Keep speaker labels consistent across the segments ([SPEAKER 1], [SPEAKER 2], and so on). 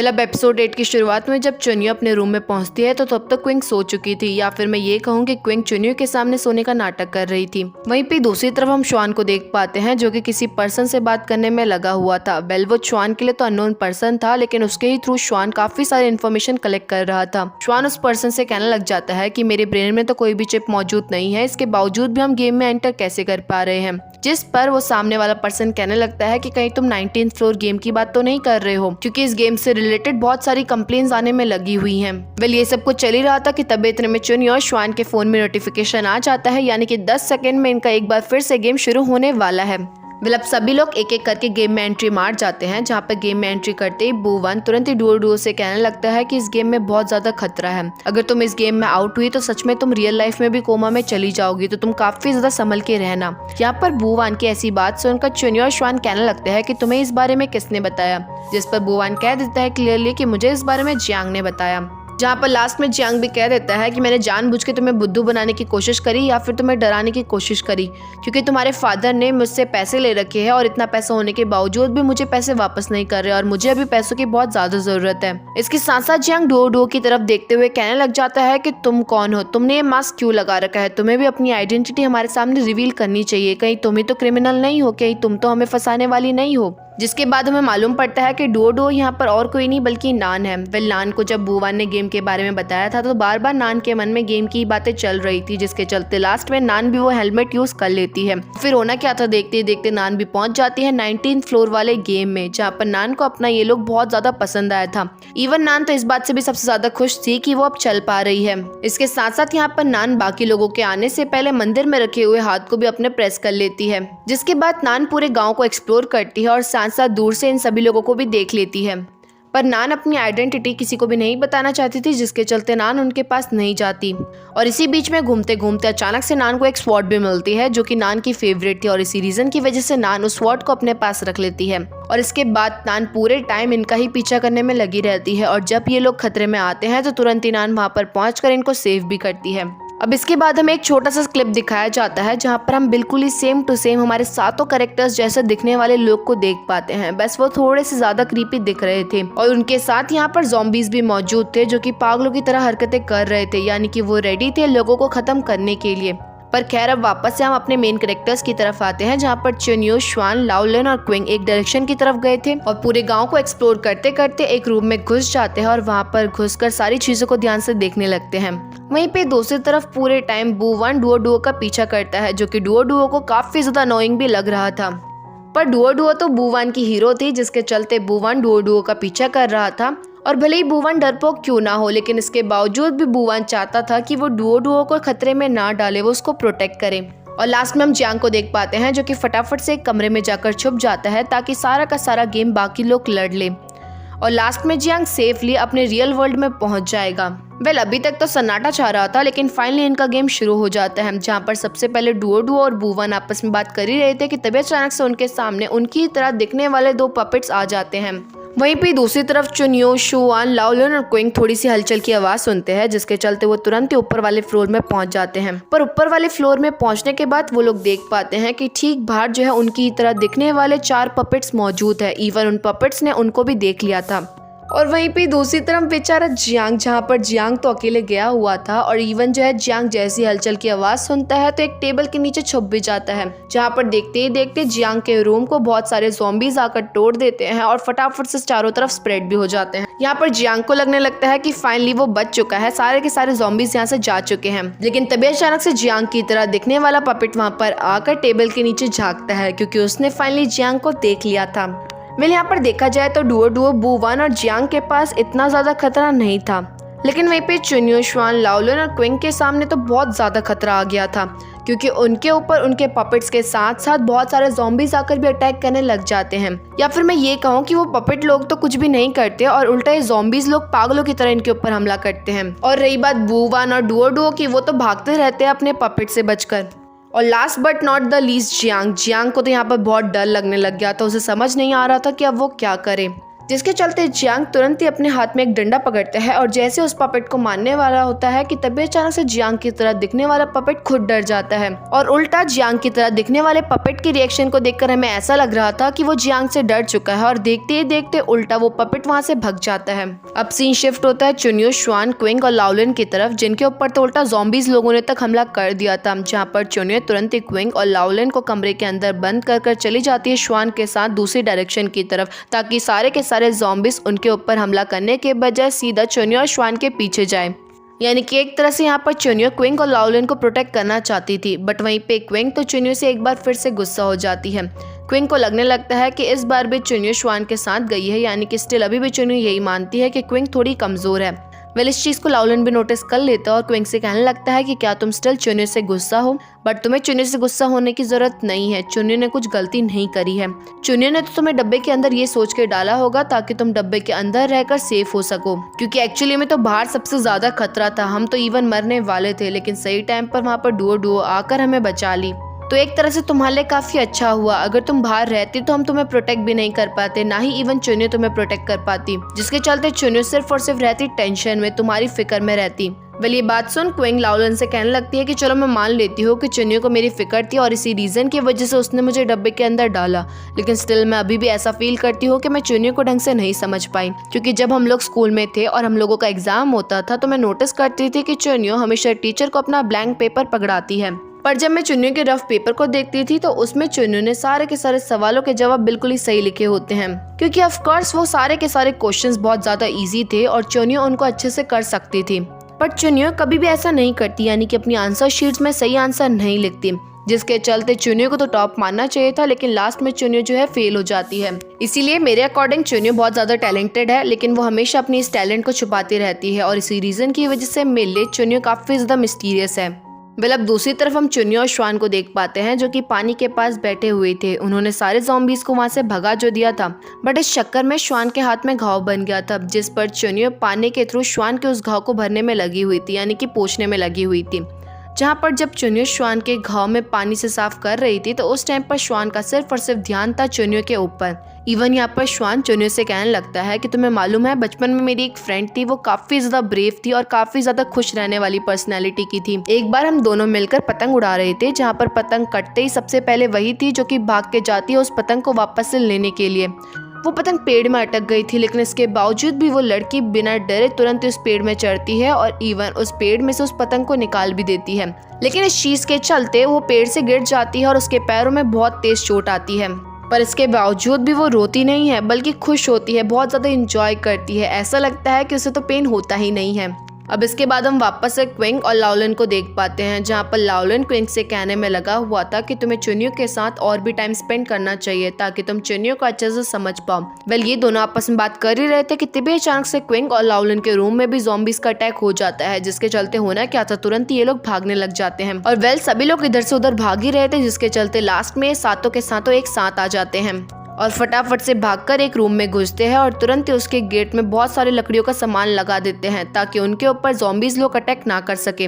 [SPEAKER 1] अब एपिसोड 8 की शुरुआत में जब चुनियो अपने रूम में पहुंचती है तो तब तक क्विंग सो चुकी थी, या फिर मैं ये कहूँ कि क्विंग चुनियो के सामने सोने का नाटक कर रही थी। वहीं पे दूसरी तरफ हम श्वान को देख पाते हैं जो कि किसी पर्सन से बात करने में लगा हुआ था। वो श्वान के लिए तो अननोन पर्सन था, लेकिन उसके ही थ्रू श्वान काफी सारे इन्फॉर्मेशन कलेक्ट कर रहा था। श्वान उस पर्सन से कहने लग जाता है कि मेरे ब्रेन में तो कोई भी चिप मौजूद नहीं है, इसके बावजूद भी हम गेम में एंटर कैसे कर पा रहे हैं। जिस पर वो सामने वाला पर्सन कहने लगता है कि कहीं तुम 19th फ्लोर गेम की बात तो नहीं कर रहे हो, क्योंकि इस गेम से रिलेटेड बहुत सारी कंप्लेंट्स आने में लगी हुई हैं। ये सब कुछ चल ही रहा था कि तभी इतने में चुनियो और श्वान के फोन में नोटिफिकेशन आ जाता है, यानी कि 10 सेकंड में इनका एक बार फिर से गेम शुरू होने वाला है। अब सभी लोग एक एक करके गेम में एंट्री मार जाते हैं, जहाँ पर गेम में एंट्री करते ही बू-1 तुरंत ही डुओ से कहने लगता है कि इस गेम में बहुत ज्यादा खतरा है। अगर तुम इस गेम में आउट हुई तो सच में तुम रियल लाइफ में भी कोमा में चली जाओगी, तो तुम काफी ज्यादा संभल के रहना। यहाँ पर बू-1 की ऐसी बात सुनकर चुनियो और श्वान कहने लगते हैं कि तुम्हें इस बारे में किसने बताया, जिस पर बू-1 कह देता है क्लियरली कि मुझे इस बारे में जियांग ने बताया। जहाँ पर लास्ट में जियांग भी कह देता है कि मैंने जानबूझ के तुम्हें बुद्धू बनाने की कोशिश करी या फिर तुम्हें डराने की कोशिश करी, क्योंकि तुम्हारे फादर ने मुझसे पैसे ले रखे हैं और इतना पैसा होने के बावजूद भी मुझे पैसे वापस नहीं कर रहे और मुझे अभी पैसों की बहुत ज्यादा जरूरत है। इसके साथ साथ जियांग डुओ की तरफ देखते हुए कहने लग जाता है कि तुम कौन हो, तुमने ये मास्क क्यों लगा रखा है, तुम्हें भी अपनी आइडेंटिटी हमारे सामने रिवील करनी चाहिए, कहीं तुम ही तो क्रिमिनल नहीं हो, कहीं तुम तो हमें फंसाने वाली नहीं हो। जिसके बाद हमें मालूम पड़ता है कि डुओ यहाँ पर और कोई नहीं बल्कि नान है। नान को जब बू-1 ने गेम के बारे में बताया था तो बार बार नान के मन में गेम की बातें चल रही थी, जिसके चलते लास्ट में नान भी वो हेलमेट यूज कर लेती है। फिर होना क्या था, देखते देखते नान भी पहुंच जाती है 19th फ्लोर वाले गेम में, जहाँ पर नान को अपना ये लोग बहुत ज्यादा पसंद आया था। इवन नान तो इस बात से भी सबसे ज्यादा खुश थी कि वो अब चल पा रही है। इसके साथ साथ यहाँ पर नान बाकी लोगों के आने से पहले मंदिर में रखे हुए हाथ को भी अपने प्रेस कर लेती है। जिसके बाद नान पूरे गाँव को एक्सप्लोर करती है और साथ दूर से इन सभी लोगों को भी देख लेती है। पर नान अपनी आइडेंटिटी किसी को भी नहीं बताना चाहती थी, जिसके चलते नान उनके पास नहीं जाती। और इसी बीच में घूमते घूमते अचानक से नान को एक स्वॉर्ड भी मिलती है जो कि नान की फेवरेट थी, और इसी रीजन की वजह से नान उस स्वॉर्ड को अपने पास रख लेती है। और इसके बाद नान पूरे टाइम इनका ही पीछा करने में लगी रहती है, और जब ये लोग खतरे में आते हैं तो तुरंत ही नान वहाँ पर पहुंचकर इनको सेव भी करती है। अब इसके बाद हमें एक छोटा सा क्लिप दिखाया जाता है जहाँ पर हम बिल्कुल ही सेम टू सेम हमारे सातों कैरेक्टर्स जैसे दिखने वाले लोग को देख पाते हैं, बस वो थोड़े से ज्यादा क्रीपी दिख रहे थे। और उनके साथ यहाँ पर ज़ॉम्बीज भी मौजूद थे जो कि पागलों की तरह हरकतें कर रहे थे, यानी कि वो रेडी थे लोगों को खत्म करने के लिए। पर खैर अब वापस से हम अपने मेन कैरेक्टर्स की तरफ आते हैं, जहाँ पर चुनियो, श्वान, लाओलिन और क्विंग एक डायरेक्शन की तरफ गए थे और पूरे गांव को एक्सप्लोर करते करते एक रूम में घुस जाते हैं और वहाँ पर घुसकर सारी चीजों को ध्यान से देखने लगते हैं। वहीं पे दूसरी तरफ पूरे टाइम बू-1 डुओ का पीछा करता है, जो कि डुओ को काफी ज्यादा अनोइंग भी लग रहा था। पर डुओ तो बू-1 की हीरो थी, जिसके चलते बू-1 डुओ का पीछा कर रहा था। और भले ही बू-1 डरपोक क्यों ना हो, लेकिन इसके बावजूद भी बू-1 चाहता था कि वो डुओ को खतरे में ना डाले, वो उसको प्रोटेक्ट करे। और लास्ट में हम जियांग को देख पाते हैं जो कि फटाफट से एक कमरे में जाकर छुप जाता है ताकि सारा का सारा गेम बाकी लोग लड़ ले। और लास्ट में जियांग सेफली अपने रियल वर्ल्ड में पहुंच जाएगा। अभी तक तो सन्नाटा छा रहा था, लेकिन फाइनली इनका गेम शुरू हो जाता है, जहाँ पर सबसे पहले डुओ और बू-1 आपस में बात कर ही रहे थे कि तभी अचानक से उनके सामने उनकी तरह दिखने वाले दो पपेट्स आ जाते हैं। वहीं पे दूसरी तरफ चुनियो, श्वान, लाओलिन और क्विंग थोड़ी सी हलचल की आवाज सुनते हैं, जिसके चलते वो तुरंत ही ऊपर वाले फ्लोर में पहुंच जाते हैं। पर ऊपर वाले फ्लोर में पहुंचने के बाद वो लोग देख पाते हैं कि ठीक बाहर जो है उनकी तरह दिखने वाले 4 पपेट्स मौजूद है। इवन उन पपेट्स ने उनको भी देख लिया था। और वहीं पे दूसरी तरफ बेचारा जियांग, जहाँ पर जियांग तो अकेले गया हुआ था, और इवन जो है जियांग जैसी हलचल की आवाज सुनता है तो एक टेबल के नीचे छुप भी जाता है, जहाँ पर देखते ही देखते जियांग के रूम को बहुत सारे ज़ॉम्बीज आकर तोड़ देते हैं और फटाफट से चारों तरफ स्प्रेड भी हो जाते हैं। यहाँ पर जियांग को लगने लगता है कि फाइनली वो बच चुका है, सारे के सारे ज़ॉम्बीज यहाँ से जा चुके हैं। लेकिन तभी अचानक से जियांग की तरह दिखने वाला पपेट वहाँ पर आकर टेबल के नीचे झाँकता है, क्योंकि उसने फाइनली जियांग को देख लिया था। यहाँ पर देखा जाए तो डुओ, बू-1 और जियांग के पास इतना ज्यादा खतरा नहीं था, लेकिन वहीं पे चुनियो, श्वान, लाओलिन और क्विंग के सामने तो बहुत ज्यादा खतरा आ गया था, क्योंकि उनके ऊपर उनके पपेट्स के साथ साथ बहुत सारे ज़ॉम्बीज आकर भी अटैक करने लग जाते हैं। या फिर मैं ये कहूँ कि वो पपेट लोग तो कुछ भी नहीं करते और उल्टा ये ज़ॉम्बीज लोग पागलों की तरह इनके ऊपर हमला करते हैं। और रही बात बू-1 और डुओ की, वो तो भागते रहते हैं अपने पपेट से बचकर। और last but not the least Jiang को तो यहाँ पर बहुत डर लगने लग गया था, उसे समझ नहीं आ रहा था कि अब वो क्या करे। जिसके चलते जियांग तुरंत ही अपने हाथ में एक डंडा पकड़ता है और जैसे उस पपेट को मारने वाला होता है कि तभी अचानक से जियांग की तरह दिखने वाला पपेट खुद डर जाता है और उल्टा जियांग की तरह दिखने वाले पपेट की रिएक्शन को देखकर हमें ऐसा लग रहा था कि वो जियांग से डर चुका है और देखते ही देखते उल्टा वो पपेट वहाँ से भग जाता है। अब सीन शिफ्ट होता है चुन्यू, श्वान, क्विंग और लाओलिन की तरफ, जिनके ऊपर तो उल्टा ज़ॉम्बीज लोगों ने तक हमला कर दिया था, जहाँ पर चुन्यू तुरंत ही क्विंग और लाओलिन को कमरे के अंदर बंद कर चली जाती है श्वान के साथ दूसरी डायरेक्शन की तरफ, ताकि सारे के सारे ज़ॉम्बीज उनके ऊपर हमला करने के बजाय सीधा चुन्यू और श्वान के पीछे जाए। यानी कि एक तरह से यहाँ पर चुन्यू क्विंग और लाओलिन को प्रोटेक्ट करना चाहती थी, बट वहीं पे क्विंग तो चुन्यू से एक बार फिर से गुस्सा हो जाती है। क्विंग को लगने लगता है कि इस बार भी चुन्यू श्वान के साथ गई है, यानी कि स्टिल अभी भी चुन्यू यही मानती है कि क्विंग थोड़ी कमजोर है। वेल इस चीज़ को लाओलिन भी नोटिस कर लेता है और क्विंग से कहने लगता है कि क्या तुम स्टिल चुन्यू से गुस्सा हो, बट तुम्हें चुन्यू से गुस्सा होने की जरूरत नहीं है, चुन्यू ने कुछ गलती नहीं करी है। चुन्यू ने तो तुम्हें डब्बे के अंदर ये सोच के डाला होगा ताकि तुम डब्बे के अंदर रहकर सेफ हो सको, क्योंकि एक्चुअली में तो बाहर सबसे ज्यादा खतरा था, हम तो इवन मरने वाले थे, लेकिन सही टाइम पर वहाँ पर डुओ आकर हमें बचा ली। तो एक तरह से तुम्हारे लिए काफी अच्छा हुआ, अगर तुम बाहर रहती तो हम तुम्हें प्रोटेक्ट भी नहीं कर पाते, ना ही इवन चुन्यू तुम्हें प्रोटेक्ट कर पाती, जिसके चलते चुन्यू सिर्फ और सिर्फ रहती टेंशन में, तुम्हारी फिक्र में रहती। वेल ये बात सुन क्विंग लाओलिन से कहने लगती है कि चलो मैं मान लेती हूँ कि चुन्यू को मेरी फिक्र थी और इसी रीजन की वजह से उसने मुझे डब्बे के अंदर डाला, लेकिन स्टिल मैं अभी भी ऐसा फील करती हूँ कि मैं चुन्यू को ढंग से नहीं समझ पाई, क्योंकि जब हम लोग स्कूल में थे और हम लोगों का एग्जाम होता था तो मैं नोटिस करती थी कि चुन्यू हमेशा टीचर को अपना ब्लैंक पेपर पकड़ाती है, पर जब मैं चुन्यू के रफ पेपर को देखती थी तो उसमें चुन्यू ने सारे के सारे सवालों के जवाब बिल्कुल ही सही लिखे होते हैं, क्योंकि ऑफ कोर्स वो सारे के सारे क्वेश्चंस बहुत ज्यादा इजी थे और चुन्यू उनको अच्छे से कर सकती थी। पर चुन्यू कभी भी ऐसा नहीं करती, यानी कि अपनी आंसर शीट्स में सही आंसर नहीं लिखती, जिसके चलते चुन्यू को तो टॉप मानना चाहिए था, लेकिन लास्ट में चुन्यू जो है फेल हो जाती है। इसीलिए मेरे अकॉर्डिंग चुन्यू बहुत ज्यादा टैलेंटेड है, लेकिन वो हमेशा अपनी इस टैलेंट को छुपाती रहती है और इसी रीजन की वजह से मेरे लिए चुन्यू काफी ज्यादा मिस्टीरियस है। वेल अब दूसरी तरफ हम चुन्यू और श्वान को देख पाते हैं, जो कि पानी के पास बैठे हुए थे। उन्होंने सारे ज़ॉम्बीज को वहां से भगा जो दिया था, बट इस चक्कर में श्वान के हाथ में घाव बन गया था, जिस पर चुन्यू पानी के थ्रू श्वान के उस घाव को भरने में लगी हुई थी, यानी कि पोंछने में लगी हुई थी। जहाँ पर जब चुन्यू श्वान के घाव में पानी से साफ कर रही थी तो उस टाइम पर श्वान का सिर्फ और सिर्फ ध्यान था चुन्यू के ऊपर। इवन यहाँ पर श्वान चुन्यू से कहने लगता है कि तुम्हें मालूम है बचपन में मेरी एक फ्रेंड थी, वो काफी ज्यादा ब्रेव थी और काफी ज्यादा खुश रहने वाली पर्सनैलिटी की थी। एक बार हम दोनों मिलकर पतंग उड़ा रहे थे, जहाँ पर पतंग कटते ही सबसे पहले वही थी जो कि भाग के जाती है उस पतंग को वापस से लेने के लिए। वो पतंग पेड़ में अटक गई थी, लेकिन इसके बावजूद भी वो लड़की बिना डरे तुरंत उस पेड़ में चढ़ती है और इवन उस पेड़ में से उस पतंग को निकाल भी देती है, लेकिन इस चीज के चलते वो पेड़ से गिर जाती है और उसके पैरों में बहुत तेज चोट आती है। पर इसके बावजूद भी वो रोती नहीं है, बल्कि खुश होती है, बहुत ज्यादा इंजॉय करती है, ऐसा लगता है कि उसे तो पेन होता ही नहीं है। अब इसके बाद हम वापस से क्विंग और लाओलिन को देख पाते हैं, जहाँ पर लाओलिन क्विंग से कहने में लगा हुआ था कि तुम्हें चुन्यू के साथ और भी टाइम स्पेंड करना चाहिए ताकि तुम चुन्यू को अच्छे से समझ पाओ। वेल ये दोनों आपस में बात कर ही रहे थे कि तभी अचानक से क्विंग और लाओलिन के रूम में भी ज़ॉम्बीज का अटैक हो जाता है, जिसके चलते होना क्या था, तुरंत ये लोग भागने लग जाते हैं और वेल सभी लोग इधर से उधर भाग ही रहे थे, जिसके चलते लास्ट में सातों के सातों एक साथ आ जाते हैं और फटाफट से भागकर एक रूम में घुसते हैं और तुरंत ही उसके गेट में बहुत सारी लकड़ियों का सामान लगा देते हैं ताकि उनके ऊपर ज़ॉम्बीज लोग अटैक ना कर सके।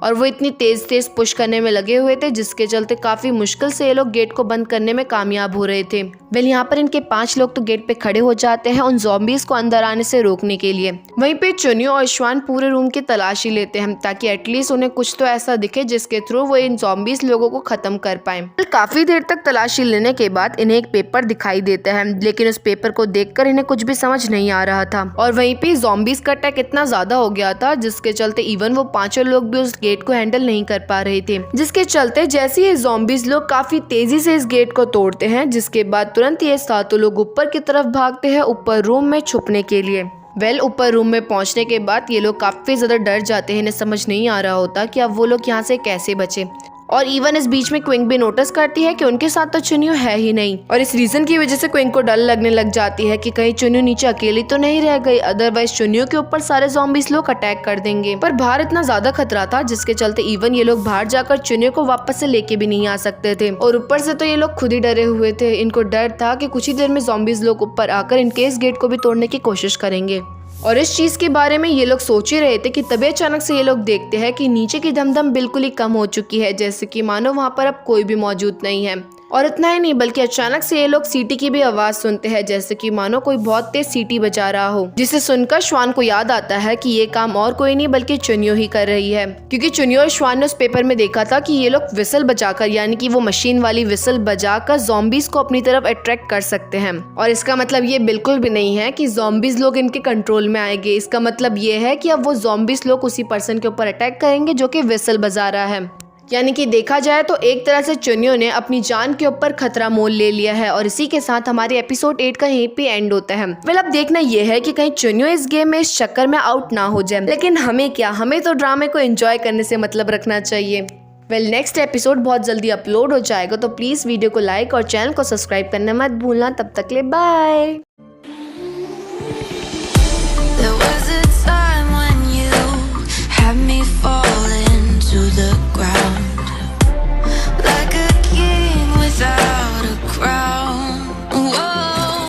[SPEAKER 1] और वो इतनी तेज पुश करने में लगे हुए थे, जिसके चलते काफी मुश्किल से ये लोग गेट को बंद करने में कामयाब हो रहे थे। वेल यहाँ पर इनके 5 लोग तो गेट पे खड़े हो जाते हैं उन ज़ॉम्बीज को अंदर आने से रोकने के लिए। वहीं पे चुन्यू और श्वान पूरे रूम की तलाशी लेते हैं ताकि एटलीस्ट उन्हें कुछ तो ऐसा दिखे जिसके थ्रू वो इन ज़ॉम्बीज लोगों को खत्म कर पाए। काफी देर तक तलाशी लेने के बाद इन्हें एक पेपर दिखाई देता है, लेकिन उस पेपर को देखकर इन्हें कुछ भी समझ नहीं आ रहा था और वहीं पे ज़ॉम्बीज का अटैक इतना ज्यादा हो गया था, जिसके चलते इवन वो 5 लोग भी उस गेट को हैंडल नहीं कर पा रहे थे, जिसके चलते जैसे ये ज़ॉम्बीज लोग काफी तेजी से इस गेट को तोड़ते हैं, जिसके बाद तुरंत ये सातों लोग ऊपर की तरफ भागते हैं ऊपर रूम में छुपने के लिए। वेल ऊपर रूम में पहुंचने के बाद ये लोग काफी ज्यादा डर जाते हैं, इन्हें समझ नहीं आ रहा होता कि अब वो लोग यहाँ से कैसे बचे। और इवन इस बीच में क्विंग भी नोटिस करती है कि उनके साथ तो चुन्यू है ही नहीं और इस रीजन की वजह से क्विंग को डर लगने लग जाती है कि कहीं चुन्यू नीचे अकेली तो नहीं रह गई, अदरवाइज चुन्यू के ऊपर सारे ज़ॉम्बीज लोग अटैक कर देंगे। पर बाहर इतना ज्यादा खतरा था जिसके चलते इवन ये लोग बाहर जाकर चुन्यू को वापस से लेके भी नहीं आ सकते थे और ऊपर से तो ये लोग खुद ही डरे हुए थे। इनको डर था कि कुछ ही देर में ज़ॉम्बीज लोग ऊपर आकर इनकेस गेट को भी तोड़ने की कोशिश करेंगे और इस चीज के बारे में ये लोग सोच ही रहे थे कि तभी अचानक से ये लोग देखते हैं कि नीचे की धमधम बिल्कुल ही कम हो चुकी है, जैसे कि मानो वहाँ पर अब कोई भी मौजूद नहीं है। और इतना ही नहीं बल्कि अचानक से ये लोग सीटी की भी आवाज सुनते हैं, जैसे कि मानो कोई बहुत तेज सीटी बजा रहा हो, जिसे सुनकर श्वान को याद आता है कि ये काम और कोई नहीं बल्कि चुनियो ही कर रही है, क्योंकि चुनियो और श्वान ने उस पेपर में देखा था कि ये लोग विसल बजाकर, यानी कि वो मशीन वाली विसल बजाकर ज़ॉम्बीज को अपनी तरफ अट्रैक्ट कर सकते हैं। और इसका मतलब ये बिल्कुल भी नहीं है कि ज़ॉम्बीज लोग इनके कंट्रोल में आएंगे। इसका मतलब ये है कि अब वो ज़ॉम्बीज लोग उसी पर्सन के ऊपर अटैक करेंगे जो कि विसल बजा रहा है। यानी कि देखा जाए तो एक तरह से चुनियो ने अपनी जान के ऊपर खतरा मोल ले लिया है। और इसी के साथ हमारे एपिसोड 8 का यहीं पे एंड होता है। वेल अब देखना ये है कि कहीं चुनियो इस गेम में इस चक्कर में आउट ना हो जाए, लेकिन हमें क्या, हमें तो ड्रामे को एंजॉय करने से मतलब रखना चाहिए। वेल नेक्स्ट एपिसोड बहुत जल्दी अपलोड हो जाएगा, तो प्लीज वीडियो को लाइक और चैनल को सब्सक्राइब करना मत भूलना। तब तक ले बाय।